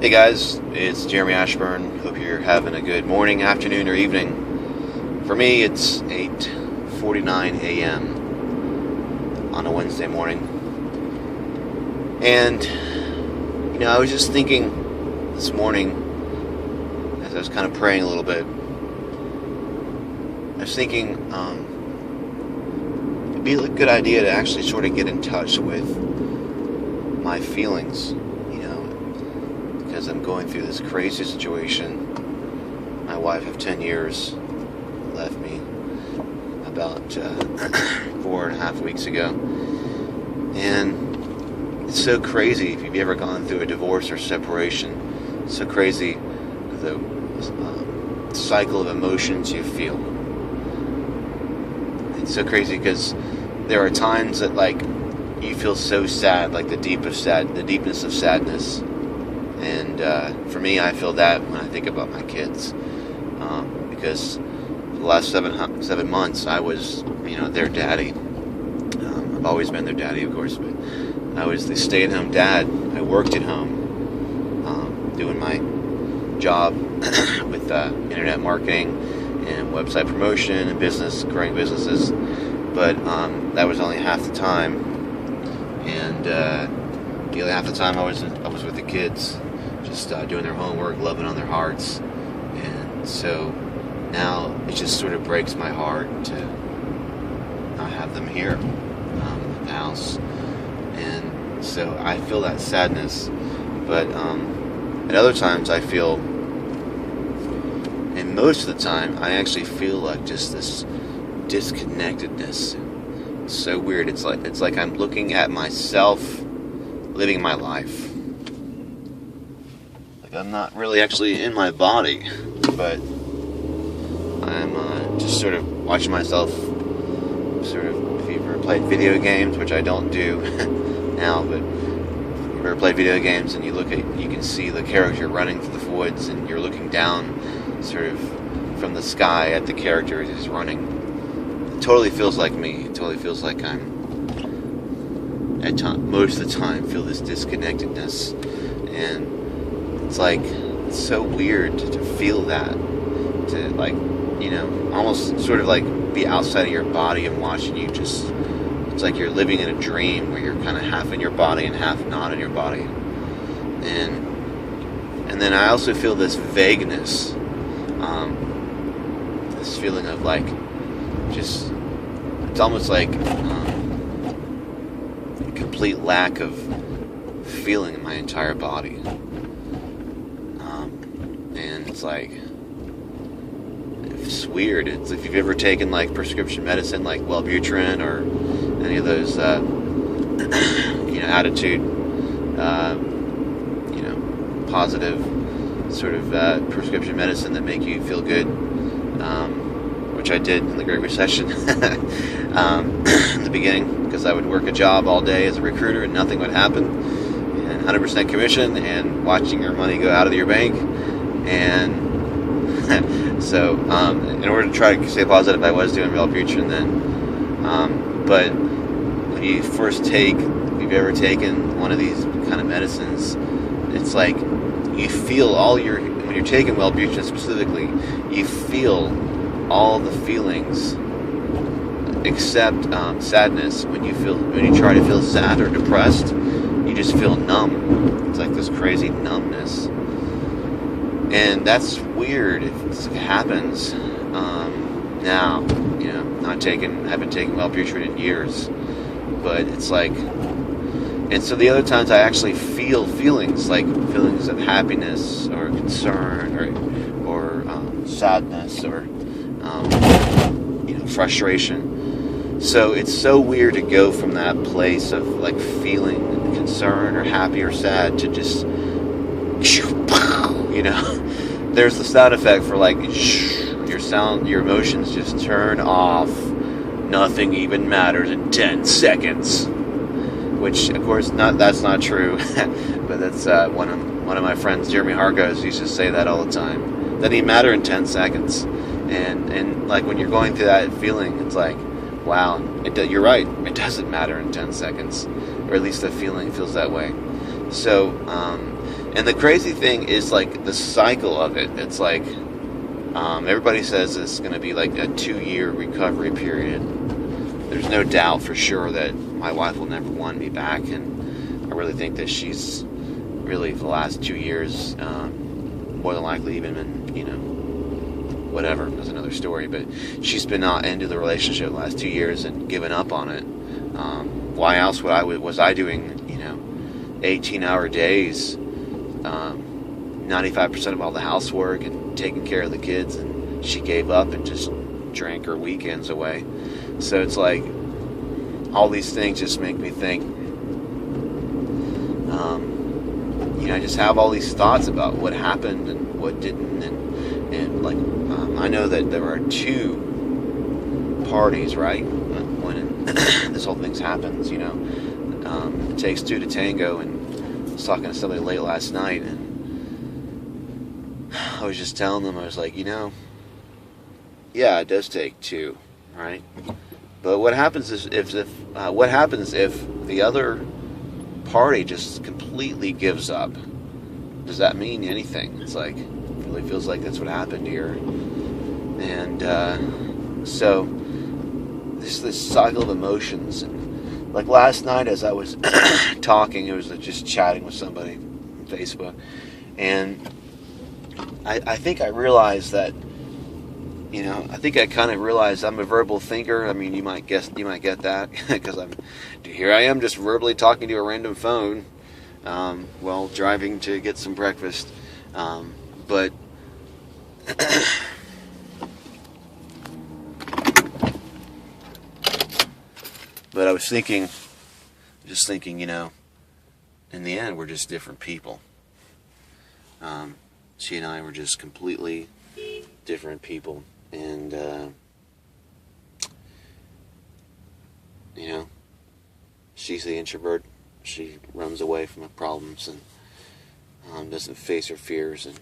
Hey guys, it's Jeremy Ashburn. Hope you're having a good morning, afternoon, or evening. For me, it's 8:49 a.m. on a Wednesday morning. And, I was just thinking this morning, as I was kind of praying a little bit, I was thinking it'd be a good idea to actually sort of get in touch with my feelings, because I'm going through this crazy situation. My wife of 10 years left me about 4.5 weeks ago. And it's so crazy if you've ever gone through a divorce or separation. It's so crazy the cycle of emotions you feel. It's so crazy because there are times that you feel so sad, like the deepness of sadness. And for me, I feel that when I think about my kids, because for the last 7 months I was, their daddy. I've always been their daddy, of course, but I was the stay-at-home dad. I worked at home, doing my job with internet marketing and website promotion and growing businesses. But that was only half the time, and the other half the time I was with the kids, just doing their homework, loving on their hearts. And so now it just sort of breaks my heart to not have them here at the house. And so I feel that sadness. But at other times I feel, and most of the time I actually feel like just this disconnectedness. It's so weird. It's like I'm looking at myself living my life. Like I'm not really actually in my body, but I'm just sort of watching myself. Sort of, if you've ever played video games, which I don't do now, but if you've ever played video games and you can see the character running through the woods, and you're looking down, sort of from the sky at the character as he's running. It totally feels like me. It totally feels like I'm, most of the time, feel this disconnectedness. And it's so weird to feel that. To almost sort of be outside of your body and watching you just, it's like you're living in a dream where you're kind of half in your body and half not in your body. And then I also feel this vagueness, this feeling of just, it's almost like a complete lack of feeling in my entire body. And it's weird. It's if you've ever taken prescription medicine like Wellbutrin or any of those attitude positive sort of prescription medicine that make you feel good, which I did in the Great Recession in the beginning, because I would work a job all day as a recruiter and nothing would happen, and 100% commission, and watching your money go out of your bank. And so in order to try to stay positive, I was doing Wellbutrin then, but when you if you've ever taken one of these kind of medicines, it's like you feel when you're taking Wellbutrin specifically, you feel all the feelings except sadness. When you try to feel sad or depressed, you just feel numb. It's like this crazy numbness. And that's weird if it happens now. I haven't taken Wellbutrin in years, but it's and so the other times I actually feel feelings of happiness or concern or sadness or frustration. So it's so weird to go from that place of feeling concern or happy or sad to just there's the sound effect for your emotions just turn off. Nothing even matters in 10 seconds. Which, of course, that's not true. But that's one of my friends, Jeremy Hargos, used to say that all the time. Doesn't even matter in 10 seconds. And when you're going through that feeling, it's wow, you're right. It doesn't matter in 10 seconds. Or at least the feeling feels that way. So, And the crazy thing is like the cycle of it. It's like everybody says it's going to be like a 2-year recovery period. There's no doubt for sure that my wife will never want me back, and I really think that she's really for the last 2 years, more than likely even been, whatever, that's another story, but she's been not into the relationship the last 2 years and given up on it. Why else was I doing, 18-hour days, 95% of all the housework and taking care of the kids, and she gave up and just drank her weekends away. So it's like all these things just make me think, I just have all these thoughts about what happened and what didn't, and like I know that there are 2 parties, right, when this whole thing happens. It takes 2 to tango, and I was talking to somebody late last night, and I was just telling them, I was like, yeah, it does take 2, right? But what happens is if the other party just completely gives up? Does that mean anything? It's like, it really feels like that's what happened here. And so this cycle of emotions, and like last night as I was talking, it was just chatting with somebody on Facebook, and I think I realized that, I think I kind of realized I'm a verbal thinker. I mean, you might get that because here I am just verbally talking to a random phone while driving to get some breakfast. But I was thinking, in the end, we're just different people. She and I were just completely different people. And, she's the introvert. She runs away from her problems and doesn't face her fears. And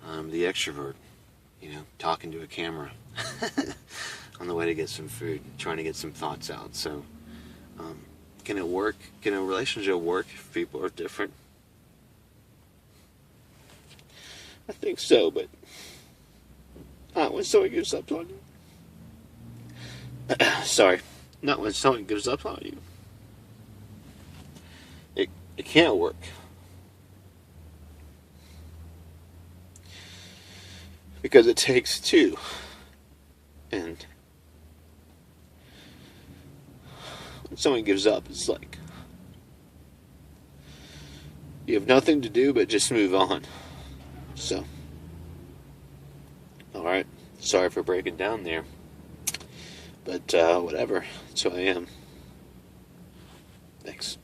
I'm the extrovert, talking to a camera on the way to get some food, trying to get some thoughts out. So, can it work? Can a relationship work if people are different? I think so, but not when someone gives up on you. Sorry. Not when someone gives up on you. It can't work. Because it takes 2. And when someone gives up, it's like you have nothing to do but just move on. So, alright, sorry for breaking down there, but whatever, that's who I am. Thanks.